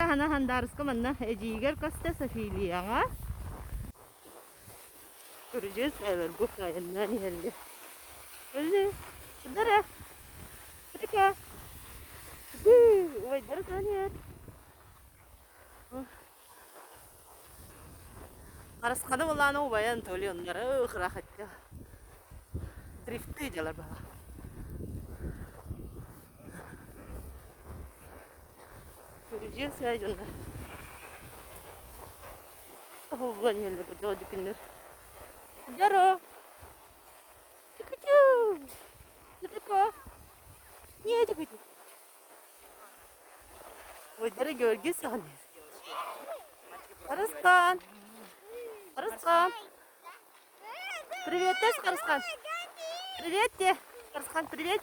хана хандарыска манна эжигер коста Софилияңа. Көрүжөз эбер бу кайыннан елди. Ölü. Şunlara. Şuraya. Ой, дорогая. Қарасқаны боланы обаян төлі онлары қырақетті. Дрифты жалар баға. Көріжен сәй жонда. Оған елі бұджау дүкіндер. Жаро. Чүкүчу. Чүкүчу. Не чүкүчу? Ой, дорогой, görgü sahne. Қарасқан. Қарасқан. Привет, Қарасқан. Привет, Қарасқан, привет.